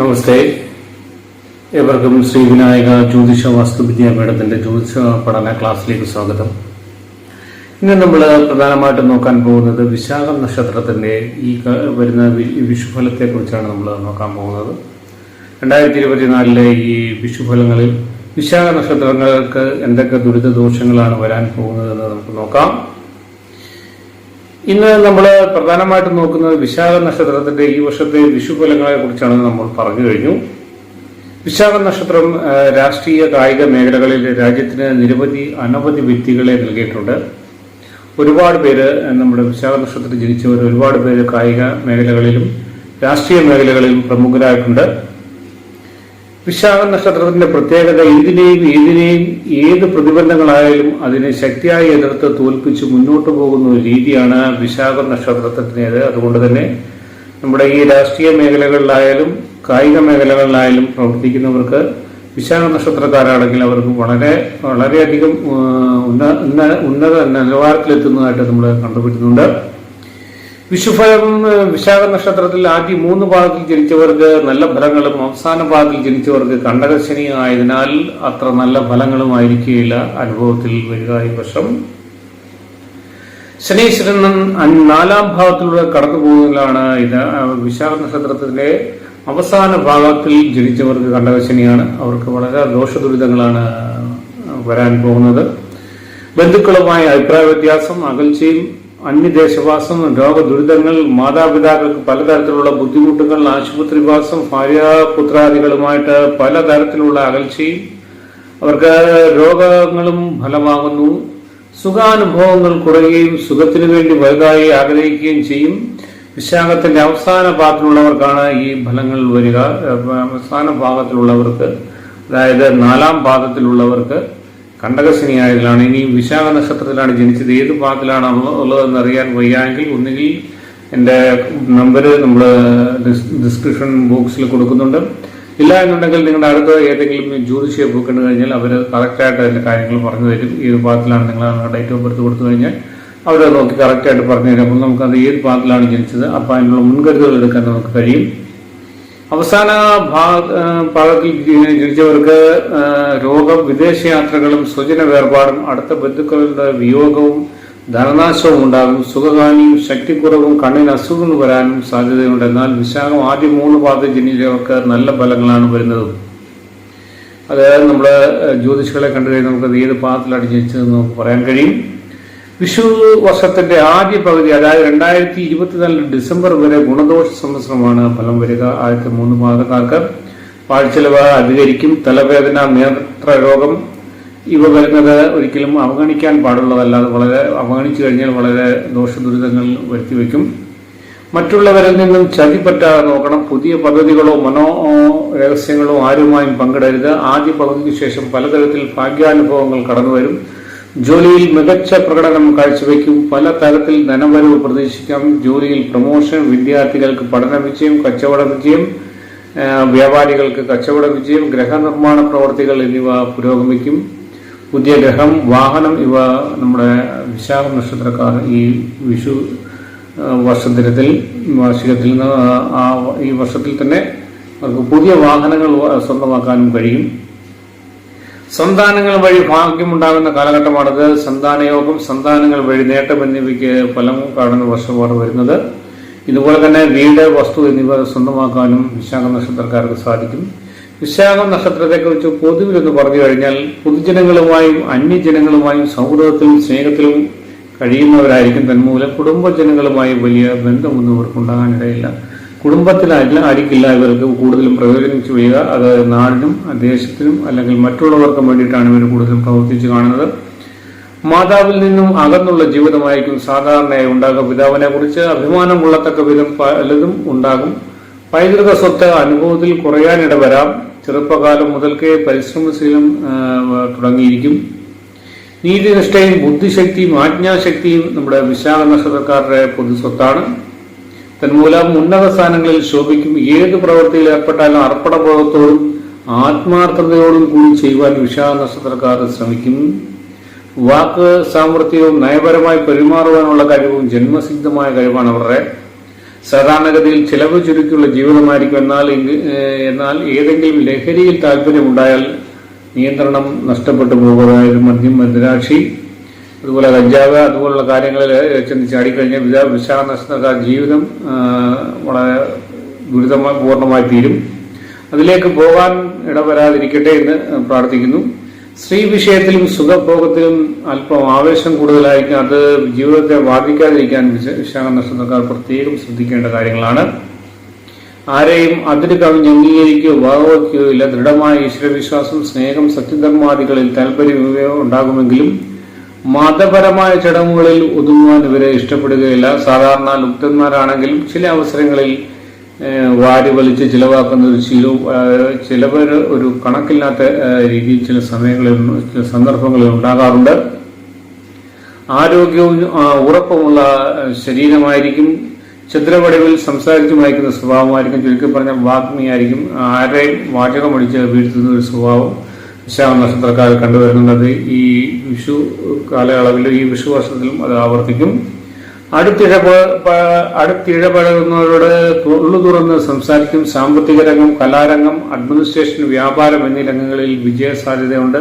നമസ്തേ, ഏവർക്കും ശ്രീ വിനായക ജ്യോതിഷ വാസ്തുവിദ്യാ മേഡത്തിന്റെ ജ്യോതിഷ പഠന ക്ലാസ്സിലേക്ക് സ്വാഗതം. ഇന്ന് നമ്മൾ പ്രധാനമായിട്ടും നോക്കാൻ പോകുന്നത് വിശാഖ നക്ഷത്രത്തിന്റെ ഈ വരുന്ന വിഷുഫലത്തെ കുറിച്ചാണ് നമ്മൾ നോക്കാൻ പോകുന്നത്. 2024 ഈ വിഷുഫലങ്ങളിൽ വിശാഖ നക്ഷത്രങ്ങൾക്ക് എന്തൊക്കെ ദുരിത ദോഷങ്ങളാണ് വരാൻ പോകുന്നതെന്ന് നമുക്ക് നോക്കാം. ഇന്ന് നമ്മൾ പ്രധാനമായിട്ടും നോക്കുന്നത് വിശാഖ നക്ഷത്രത്തിന്റെ ഈ വർഷത്തെ വിഷുഫലങ്ങളെ കുറിച്ചാണ് നമ്മൾ പറഞ്ഞു കഴിഞ്ഞു. വിശാഖ നക്ഷത്രം രാഷ്ട്രീയ കായിക മേഖലകളിൽ രാജ്യത്തിന് അനവധി വ്യക്തികളെ നൽകിയിട്ടുണ്ട്. ഒരുപാട് പേര് നമ്മുടെ വിശാഖ നക്ഷത്രത്തിൽ ജനിച്ചവർ ഒരുപാട് പേര് കായിക മേഖലകളിലും രാഷ്ട്രീയ മേഖലകളിലും പ്രമുഖരായിട്ടുണ്ട്. വിശാഖ നക്ഷത്രത്തിന്റെ പ്രത്യേകത ഏതിനെയും ഏത് പ്രതിബന്ധങ്ങളായാലും അതിനെ ശക്തിയായി എതിർത്ത് തോൽപ്പിച്ച് മുന്നോട്ട് പോകുന്ന ഒരു രീതിയാണ് വിശാഖ നക്ഷത്രത്തിൻ്റേത്. അതുകൊണ്ട് തന്നെ നമ്മുടെ ഈ രാഷ്ട്രീയ മേഖലകളിലായാലും കായിക മേഖലകളിലായാലും പ്രവർത്തിക്കുന്നവർക്ക് വിശാഖ നക്ഷത്രക്കാരാണെങ്കിൽ അവർക്ക് വളരെയധികം ഉന്നത നിലവാരത്തിലെത്തുന്നതായിട്ട് നമ്മൾ കണ്ടുപിടിക്കുന്നുണ്ട്. വിഷുഫലം വിശാഖ നക്ഷത്രത്തിൽ ആദ്യ 3 ഭാഗത്തിൽ ജനിച്ചവർക്ക് നല്ല ഫലങ്ങളും അവസാന ഭാഗത്തിൽ ജനിച്ചവർക്ക് കണ്ടകശനി ആയതിനാൽ അത്ര നല്ല ഫലങ്ങളും ആയിരിക്കുകയില്ല അനുഭവത്തിൽ വരിക. ഈ വർഷം ശനീശ്വരൻ 4ാം ഭാവത്തിലൂടെ കടന്നു പോകുന്നതിലാണ്. ഇത് വിശാഖ നക്ഷത്രത്തിന്റെ അവസാന ഭാഗത്തിൽ ജനിച്ചവർക്ക് കണ്ടകശനിയാണ്. അവർക്ക് വളരെ ദോഷദുരിതങ്ങളാണ് വരാൻ പോകുന്നത്. ബന്ധുക്കളുമായി അഭിപ്രായ വ്യത്യാസം, അകൽച്ചയും, അന്യദേശവാസം, രോഗദുരിതങ്ങൾ, മാതാപിതാക്കൾക്ക് പലതരത്തിലുള്ള ബുദ്ധിമുട്ടുകൾ, ആശുപത്രിവാസം, ഭാര്യാപുത്രാദികളുമായിട്ട് പലതരത്തിലുള്ള അകൽച്ചയും, അവർക്ക് രോഗങ്ങളും ഫലമാകുന്നു. സുഖാനുഭവങ്ങൾ കുറയുകയും സുഖത്തിനു വേണ്ടി വലുതായി ആഗ്രഹിക്കുകയും ചെയ്യും. വിശാഖത്തിന്റെ അവസാന ഭാഗത്തിലുള്ളവർക്കാണ് ഈ ഫലങ്ങൾ വരിക. അവസാന ഭാഗത്തിലുള്ളവർക്ക്, അതായത് 4ാം പാദത്തിലുള്ളവർക്ക് കണ്ടകശനിയായതിലാണ്. ഇനി വിശാഖ നക്ഷത്രത്തിലാണ് ജനിച്ചത്, ഏത് ഭാഗത്തിലാണ് ഉള്ളതെന്ന് അറിയാൻ വയ്യാമെങ്കിൽ ഒന്നുകിൽ എൻ്റെ നമ്പർ നമ്മൾ ഡിസ്ക്രിപ്ഷൻ ബോക്സിൽ കൊടുക്കുന്നുണ്ട്. ഇല്ല എന്നുണ്ടെങ്കിൽ നിങ്ങളുടെ അടുത്ത് ഏതെങ്കിലും ജ്യോതിഷിയെ പോയി കണ്ടു കഴിഞ്ഞാൽ അവർ കറക്റ്റായിട്ട് അതിൻ്റെ കാര്യങ്ങൾ പറഞ്ഞു തരും. ഏത് ഭാഗത്തിലാണ് നിങ്ങൾ ഡേറ്റ് ഓഫ് ബർത്ത് കൊടുത്തു കഴിഞ്ഞാൽ അവർ നോക്കി കറക്റ്റായിട്ട് പറഞ്ഞു തരും. അപ്പോൾ നമുക്കത് ഏത് ഭാഗത്തിലാണ് ജനിച്ചത്, അപ്പോൾ അതിനുള്ള മുൻകരുതലുകൾ എടുക്കാൻ നമുക്ക് കഴിയും. അവസാന ഭാഗത്തിൽ ജനിച്ചവർക്ക് രോഗം, വിദേശയാത്രകളും, സ്വജന വേർപാടും, അടുത്ത ബന്ധുക്കളുടെ വിയോഗവും ധനനാശവും ഉണ്ടാകും. സുഖഹാനിയും ശക്തിക്കുറവും കണ്ണിന് അസുഖങ്ങൾ വരാനും സാധ്യതയുണ്ട്. എന്നാൽ വിശാഖം ആദ്യ 3 പാദത്തിൽ ജനിച്ചവർക്ക് നല്ല ഫലങ്ങളാണ് വരുന്നത്. അതായത് നമ്മൾ ജ്യോതിഷികളെ കണ്ടു കഴിഞ്ഞാൽ നമുക്കത് ഏത് പാദത്തിലാണ് ജനിച്ചതെന്ന് നമുക്ക് പറയാൻ കഴിയും. വിഷു വർഷത്തിന്റെ ആദ്യ പകുതി, അതായത് 2024 ഡിസംബർ വരെ ഗുണദോഷ സംവത്സരമാണ് ഫലം വരിക. ആദ്യത്തെ 3 മാസക്കാർക്ക് പാഴ്ചെലവ് അധികരിക്കും. തലവേദന, നേത്രരോഗം ഇവ വരുന്നത് ഒരിക്കലും അവഗണിക്കാൻ പാടുള്ളതല്ലാതെ അവഗണിച്ചു കഴിഞ്ഞാൽ വളരെ ദോഷദുരിതങ്ങൾ വരുത്തിവെക്കും. മറ്റുള്ളവരിൽ നിന്നും ചതി പറ്റാതെ നോക്കണം. പുതിയ പദ്ധതികളോ രഹസ്യങ്ങളോ ആരുമായും പങ്കിടരുത്. ആദ്യ പകുതിക്ക് ശേഷം പലതരത്തിൽ ഭാഗ്യാനുഭവങ്ങൾ കടന്നുവരും. ജോലിയിൽ മികച്ച പ്രകടനം കാഴ്ചവെക്കും. പല തരത്തിൽ ധനവരവ് പ്രതീക്ഷിക്കാം. ജോലിയിൽ പ്രമോഷൻ, വിദ്യാർത്ഥികൾക്ക് പഠന വിജയം, കച്ചവട വിജയം, വ്യാപാരികൾക്ക് കച്ചവട വിജയം, ഗ്രഹനിർമ്മാണ പ്രവർത്തികൾ എന്നിവ പുരോഗമിക്കും. പുതിയ ഗ്രഹം, വാഹനം ഇവ നമ്മുടെ വിശാഖ നക്ഷത്രക്കാർ ഈ വിഷു വാർഷികത്തിൽ ഈ വർഷത്തിൽ തന്നെ അവർക്ക് പുതിയ വാഹനങ്ങൾ സ്വന്തമാക്കാനും കഴിയും. സന്താനങ്ങൾ വഴി ഭാഗ്യമുണ്ടാകുന്ന കാലഘട്ടമാണത്. സന്താനയോഗം, സന്താനങ്ങൾ വഴി നേട്ടം എന്നിവയ്ക്ക് ഫലം കാണുന്ന വർഷമാണ് വരുന്നത്. ഇതുപോലെ തന്നെ വീട്, വസ്തു എന്നിവ സ്വന്തമാക്കാനും വിശാഖ നക്ഷത്രക്കാർക്ക് സാധിക്കും. വിശാഖ നക്ഷത്രത്തെക്കുറിച്ച് പൊതുവിലൊന്ന് പറഞ്ഞു കഴിഞ്ഞാൽ പൊതുജനങ്ങളുമായും അന്യജനങ്ങളുമായും സൗഹൃദത്തിലും സ്നേഹത്തിലും കഴിയുന്നവരായിരിക്കും. തന്മൂലം കുടുംബജനങ്ങളുമായി വലിയ ബന്ധമൊന്നും ഇവർക്കുണ്ടാകാനിടയില്ല. കുടുംബത്തിലായിരിക്കില്ല ഇവർക്ക് കൂടുതലും പ്രയോജനം ചെയ്യുക. അത് നാടിനും ദേശത്തിനും അല്ലെങ്കിൽ മറ്റുള്ളവർക്കും വേണ്ടിയിട്ടാണ് ഇവർ കൂടുതലും പ്രവർത്തിച്ച് കാണുന്നത്. മാതാവിൽ നിന്നും അകന്നുള്ള ജീവിതമായിരിക്കും സാധാരണയായി ഉണ്ടാകുക. പിതാവിനെ കുറിച്ച് അഭിമാനമുള്ളത്തക്ക വിധം പലതും ഉണ്ടാകും. പൈതൃക സ്വത്ത് അനുഭവത്തിൽ കുറയാനിട വരാം. ചെറുപ്പകാലം മുതൽക്കേ പരിശ്രമശീലം തുടങ്ങിയിരിക്കും. നീതിനിഷ്ഠയും ബുദ്ധിശക്തിയും ആജ്ഞാശക്തിയും നമ്മുടെ വിശാഖ നക്ഷത്രക്കാരുടെ പൊതുസ്വത്താണ്. തന്മൂലം ഉന്നത സ്ഥാനങ്ങളിൽ ശോഭിക്കും. ഏത് പ്രവൃത്തിയിൽ ഏർപ്പെട്ടാലും അർപ്പണബോധത്തോടും ആത്മാർത്ഥതയോടും കൂടി ചെയ്യുവാൻ വിശാഖ നക്ഷത്രക്കാർ ശ്രമിക്കും. വാക്ക് സാമർത്ഥ്യവും നയപരമായി പെരുമാറുവാനുള്ള കഴിവും ജന്മസിദ്ധമായ കഴിവാണ് അവരുടെ. സാധാരണഗതിയിൽ ചിലവ് ചുരുക്കിയുള്ള ജീവിതമായിരിക്കും. എന്നാൽ ഏതെങ്കിലും ലഹരിയിൽ താല്പര്യമുണ്ടായാൽ നിയന്ത്രണം നഷ്ടപ്പെട്ടു പോകുക. അതായത് മദ്യം, മദിരാക്ഷി, അതുപോലെ കഞ്ചാവ് അതുപോലുള്ള കാര്യങ്ങളിൽ ചെന്ന് ചാടിക്കഴിഞ്ഞാൽ വിശാഖ നക്ഷത്രക്കാർ ജീവിതം വളരെ പൂർണ്ണമായി തീരും. അതിലേക്ക് പോകാൻ ഇടവരാതിരിക്കട്ടെ എന്ന് പ്രാർത്ഥിക്കുന്നു. സ്ത്രീ വിഷയത്തിലും സുഖഭോഗത്തിലും അല്പം ആവേശം കൂടുതലായിരിക്കും. അത് ജീവിതത്തെ ബാധിക്കാതിരിക്കാൻ വിശാഖ നക്ഷത്രക്കാർ പ്രത്യേകം ശ്രദ്ധിക്കേണ്ട കാര്യങ്ങളാണ്. ആരെയും അതിര് കവിഞ്ഞ് അംഗീകരിക്കുകയോ വകവയ്ക്കുകയോ ഇല്ല. ദൃഢമായ ഈശ്വരവിശ്വാസം, സ്നേഹം, സത്യധർമാദികളിൽ താല്പര്യം ഇവയോ ഉണ്ടാകുമെങ്കിലും മതപരമായ ചടങ്ങുകളിൽ ഒതുങ്ങുവാൻ ഇവരെ ഇഷ്ടപ്പെടുകയില്ല. സാധാരണ ലുപ്തന്മാരാണെങ്കിലും ചില അവസരങ്ങളിൽ വാരി വലിച്ച് ചിലവാക്കുന്ന ഒരു ശീലവും ചിലവർ ഒരു കണക്കില്ലാത്ത രീതിയിൽ ചില സമയങ്ങളിൽ ചില സന്ദർഭങ്ങളിൽ ഉണ്ടാകാറുണ്ട്. ആരോഗ്യവും ഉറപ്പുമുള്ള ശരീരമായിരിക്കും. ചന്ദ്രവടിവിൽ സംസാരിച്ചു വായിക്കുന്ന സ്വഭാവമായിരിക്കും. ചുരുക്കി പറഞ്ഞ വാഗ്മിയായിരിക്കും. ആരെയും വാചകമടിച്ച് വീഴ്ത്തുന്ന ഒരു സ്വഭാവം വിശാഖ നക്ഷത്രക്കാർ കണ്ടുവരുന്നത് ഈ വിഷു കാലയളവിലും ഈ വിഷു വർഷത്തിലും അത് ആവർത്തിക്കും. അടുത്തിടപഴകുന്നവരോട് ഉള്ളു തുറന്ന് സംസാരിക്കും. സാമ്പത്തിക രംഗം, കലാരംഗം, അഡ്മിനിസ്ട്രേഷൻ, വ്യാപാരം എന്നീ രംഗങ്ങളിൽ വിജയ സാധ്യതയുണ്ട്.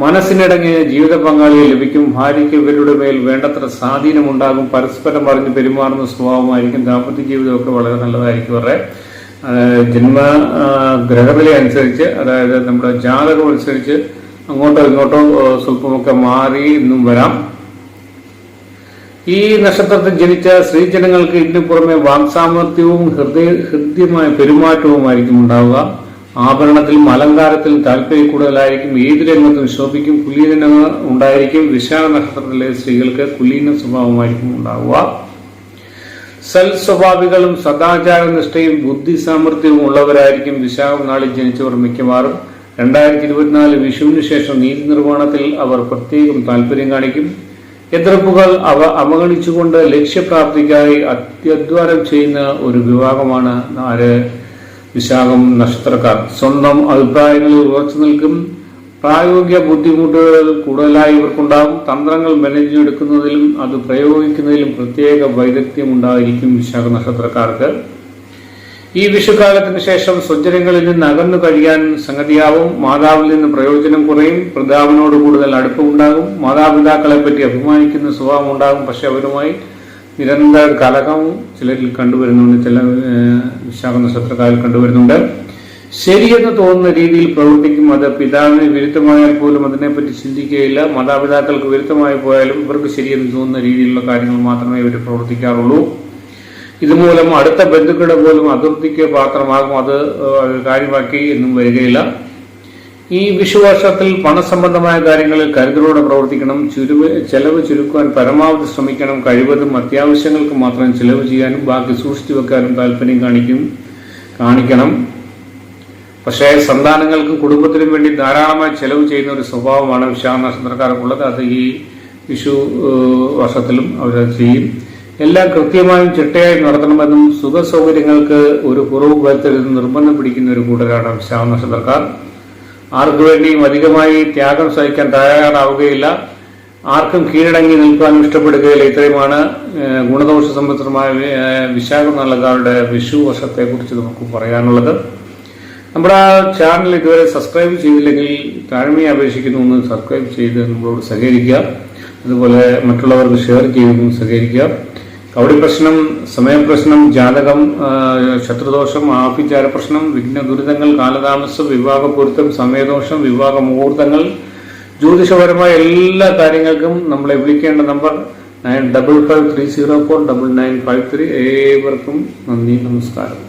മനസ്സിനിടങ്ങിയ ജീവിത പങ്കാളിയെ ലഭിക്കും. ഭാര്യയ്ക്ക് ഇവരുടെ മേൽ വേണ്ടത്ര സ്വാധീനമുണ്ടാകും. പരസ്പരം അറിഞ്ഞ് പെരുമാറുന്ന സ്വഭാവമായിരിക്കും. ദാമ്പത്യ ജീവിതമൊക്കെ വളരെ നല്ലതായിരിക്കും. അവരുടെ ജന്മ ഗ്രഹനില അനുസരിച്ച്, അതായത് നമ്മുടെ ജാതകം അനുസരിച്ച് അങ്ങോട്ടോ ഇങ്ങോട്ടോ സ്വല്പമൊക്കെ മാറി എന്നും വരാം. ഈ നക്ഷത്രത്തിൽ ജനിച്ച സ്ത്രീജനങ്ങൾക്ക് ഇതിനു പുറമെ വാക്സാമർത്ഥ്യവും ഹൃദ്യമായ പെരുമാറ്റവുമായിരിക്കും ഉണ്ടാവുക. ആഭരണത്തിലും അലങ്കാരത്തിലും താല്പര്യം കൂടുതലായിരിക്കും. ഏത് രംഗത്തും ശോഭിക്കും. കുലീനങ്ങൾ ഉണ്ടായിരിക്കും. വിശാഖ നക്ഷത്രത്തിലെ സ്ത്രീകൾക്ക് കുലീന സ്വഭാവമായിരിക്കും ഉണ്ടാവുക. സൽസ്വഭാവികളും സദാചാരനിഷ്ഠയും ബുദ്ധി സാമർഥ്യവും ഉള്ളവരായിരിക്കും വിശാഖം നാളിൽ ജനിച്ചവർ മിക്കവാറും. 2024 വിഷുവിന് ശേഷം നീതി നിർവ്വഹണത്തിൽ അവർ പ്രത്യേകം താല്പര്യം കാണിക്കും. എതിർപ്പുകൾ അവഗണിച്ചുകൊണ്ട് ലക്ഷ്യപ്രാപ്തിക്കായി അത്യധ്വാനം ചെയ്യുന്ന ഒരു വിഭാഗമാണ് വിശാഖം നക്ഷത്രക്കാർ. സ്വന്തം അഭിപ്രായങ്ങളിൽ ഉറച്ചു നിൽക്കും. പ്രായോഗിക ബുദ്ധിമുട്ടുകൾ കൂടുതലായി ഇവർക്കുണ്ടാകും. തന്ത്രങ്ങൾ മെനഞ്ഞെടുക്കുന്നതിലും അത് പ്രയോഗിക്കുന്നതിലും പ്രത്യേക വൈദഗ്ധ്യം ഉണ്ടായിരിക്കും വിശാഖ നക്ഷത്രക്കാർക്ക്. ഈ വിഷുക്കാലത്തിന് ശേഷം സ്വജനങ്ങളിൽ നിന്ന് അകന്നു കഴിയാൻ സംഗതിയാവും. മാതാവിൽ നിന്ന് പ്രയോജനം കുറയും. പിതാവിനോട് കൂടുതൽ അടുപ്പമുണ്ടാകും. മാതാപിതാക്കളെ പറ്റി അഭിമാനിക്കുന്ന സ്വഭാവം ഉണ്ടാകും. പക്ഷെ അവരുമായി നിരന്തര കലഹവും ചിലരിൽ കണ്ടുവരുന്നുണ്ട്. ചില വിശാഖ നക്ഷത്രക്കാരിൽ കണ്ടുവരുന്നുണ്ട്. ശരിയെന്ന് തോന്നുന്ന രീതിയിൽ പ്രവർത്തിക്കും. അത് പിതാവിന് വിരുദ്ധമായാൽ പോലും അതിനെപ്പറ്റി ചിന്തിക്കുകയില്ല. മാതാപിതാക്കൾക്ക് വിരുദ്ധമായി പോയാലും ഇവർക്ക് ശരിയെന്ന് തോന്നുന്ന രീതിയിലുള്ള കാര്യങ്ങൾ മാത്രമേ ഇവർ പ്രവർത്തിക്കാറുള്ളൂ. ഇതുമൂലം അടുത്ത ബന്ധുക്കളുടെ പോലും അതിർത്തിക്ക് പാത്രമാകും. അത് കാര്യമാക്കി എന്നും വരികയില്ല. ഈ വിഷുവർഷത്തിൽ പണസംബന്ധമായ കാര്യങ്ങളിൽ കരുതലോടെ പ്രവർത്തിക്കണം. ചെലവ് ചുരുക്കുവാൻ പരമാവധി ശ്രമിക്കണം. കഴിവതും അത്യാവശ്യങ്ങൾക്ക് മാത്രം ചെലവ് ചെയ്യാനും ബാക്കി സൂക്ഷിച്ചു വെക്കാനും താല്പര്യം കാണിക്കണം. പക്ഷേ സന്താനങ്ങൾക്കും കുടുംബത്തിനും വേണ്ടി ധാരാളമായി ചെലവ് ചെയ്യുന്ന ഒരു സ്വഭാവമാണ് വിശാഖ നക്ഷത്രക്കാർക്കുള്ളത്. അത് ഈ വിഷു വർഷത്തിലും അവർ ചെയ്യും. എല്ലാം കൃത്യമായും ചിട്ടയായും നടത്തണമെന്നും സുഖ സൗകര്യങ്ങൾക്ക് ഒരു കുറവ് വരുത്തരുതെന്ന് നിർബന്ധം പിടിക്കുന്ന ഒരു കൂട്ടരാണ് വിശാഖ നക്ഷത്രക്കാർ. ആർക്കു വേണ്ടിയും അധികമായി ത്യാഗം സഹിക്കാൻ തയ്യാറാവുകയില്ല. ആർക്കും കീഴടങ്ങി നിൽക്കാനും ഇഷ്ടപ്പെടുകയില്ല. ഇത്രയുമാണ് ഗുണദോഷ സംബന്ധമായ വിശാഖ നക്ഷത്രക്കാരുടെ വിഷു വർഷത്തെ കുറിച്ച് നമുക്ക് പറയാനുള്ളത്. നമ്മുടെ ചാനൽ ഇതുവരെ സബ്സ്ക്രൈബ് ചെയ്തില്ലെങ്കിൽ താഴ്മയെ അപേക്ഷിക്കുന്നു ഒന്ന് സബ്സ്ക്രൈബ് ചെയ്ത് നമ്മളോട് സഹകരിക്കുക. അതുപോലെ മറ്റുള്ളവർക്ക് ഷെയർ ചെയ്തും സഹകരിക്കുക. കവടി പ്രശ്നം, സമയപ്രശ്നം, ജാതകം, ശത്രുദോഷം, ആഭിചാര പ്രശ്നം, വിഘ്ന ദുരിതങ്ങൾ, കാലതാമസം, വിവാഹ പൊരുത്തം, സമയദോഷം, വിവാഹ മുഹൂർത്തങ്ങൾ, ജ്യോതിഷപരമായ എല്ലാ കാര്യങ്ങൾക്കും നമ്മളെ വിളിക്കേണ്ട നമ്പർ 9553049953. ഏവർക്കും നന്ദി, നമസ്കാരം.